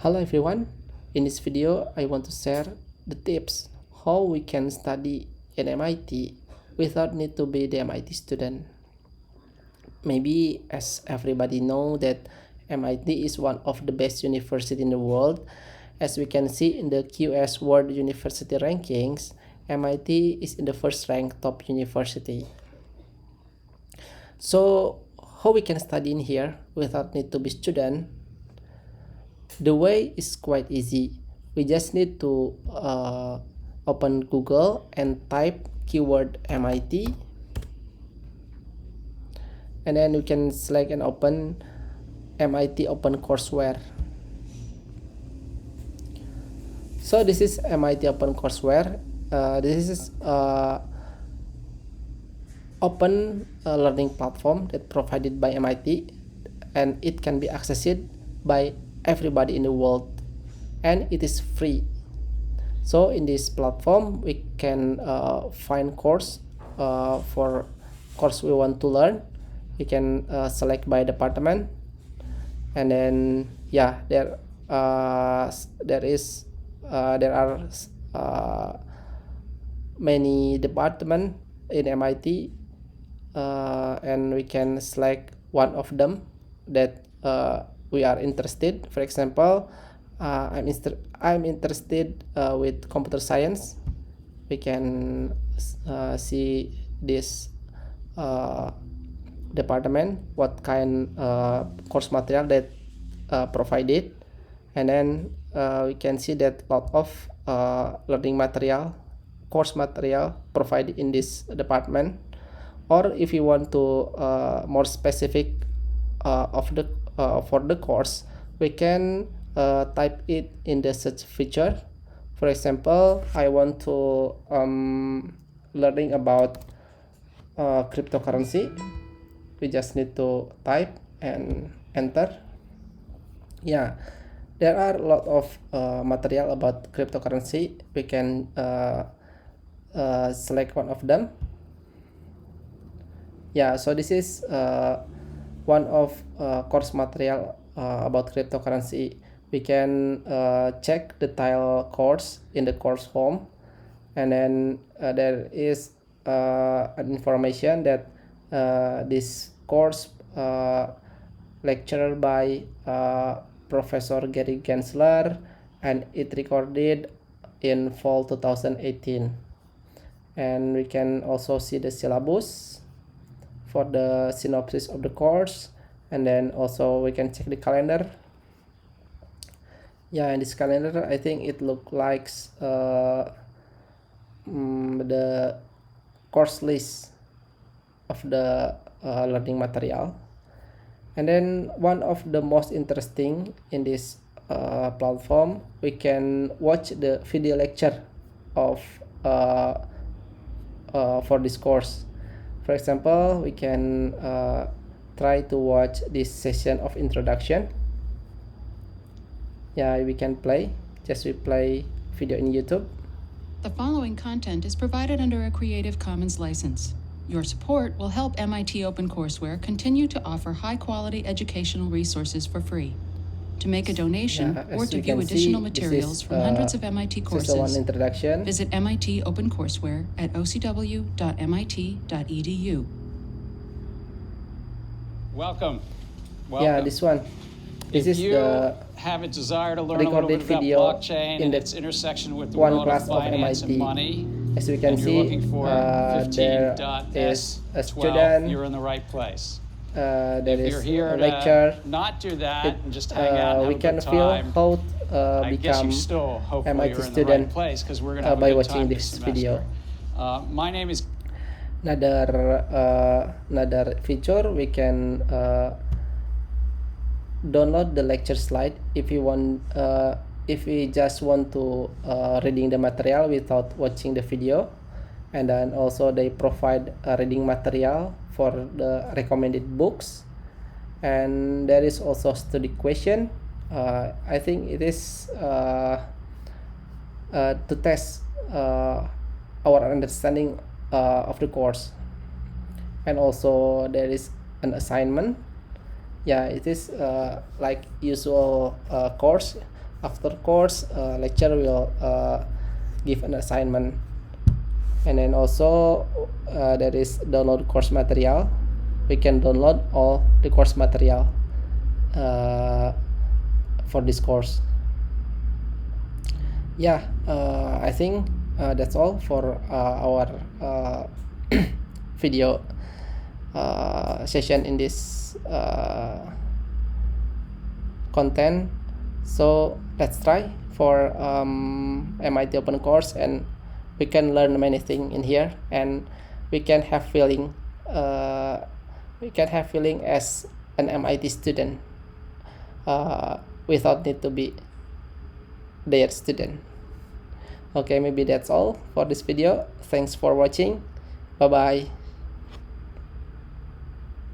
Hello everyone. In this video, I want to share the tips how we can study in MIT without need to be the MIT student. Maybe as everybody know that MIT is one of the best university in the world. As we can see in the QS World University rankings, MIT is in the first rank top university. So how we can study in here without need to be student? The way is quite easy. We just need to open Google and type keyword MIT, and then you can select and open MIT Open Course Ware. So this is MIT Open Course Ware. This is open learning platform that provided by MIT, and it can be accessed by everybody in the world, and it is free. So in this platform we can find course for course we want to learn. We can select by department, and then there are many department in MIT, and we can select one of them that we are interested. For example, I'm interested with computer science. We can see this department, what kind course material that provided, and then we can see that lot of learning material, course material provided in this department. Or if you want to more specific of the for the course, we can type it in the search feature. For example, I want to learning about cryptocurrency. We just need to type and enter. There are a lot of material about cryptocurrency. We can select one of them. So this is one of course material about cryptocurrency. We can check the tile course in the course home, and then there is an information that this course lectured by Professor Gary Gensler, and it recorded in fall 2018. And we can also see the syllabus for the synopsis of the course, and then also we can check the calendar. In this calendar I think it look like the course list of the learning material. And then one of the most interesting in this platform, we can watch the video lecture of for this course. For example, we can try to watch this session of introduction. We can play. We play video in YouTube. The following content is provided under a Creative Commons license. Your support will help MIT Open Course Ware continue to offer high-quality educational resources for free. To make a donation or to view additional materials from hundreds of MIT courses, visit MIT Open Course Ware at ocw.mit.edu. Welcome. This one. This if is you the have a desire to learn a little bit about blockchain and its intersection with the world of finance and money, as we can and see, you're looking for there is a 15.s12, student. you're in the right place. There If is you're here a lecture. to not do that and just hang out and We have a can good feel time, how I guess become you still hopefully MIT you're in the student right place because we're going to have by a good watching time this this semester. video. My name is Another feature, we can download the lecture slide if you want. If we just want to reading the material without watching the video, and then also they provide reading material for the recommended books, and there is also study question. I think it is to test our understanding of the course. And also there is an assignment. It is like usual course. after course lecture will give an assignment. And then also there is download course material. We can download all the course material for this course. Yeah, I think that's all for our video session in this content. So let's try for MIT Open Course, and we can learn many things in here, and we can have feeling as an MIT student without need to be their student. Okay, maybe that's all for this video. Thanks for watching. Bye bye.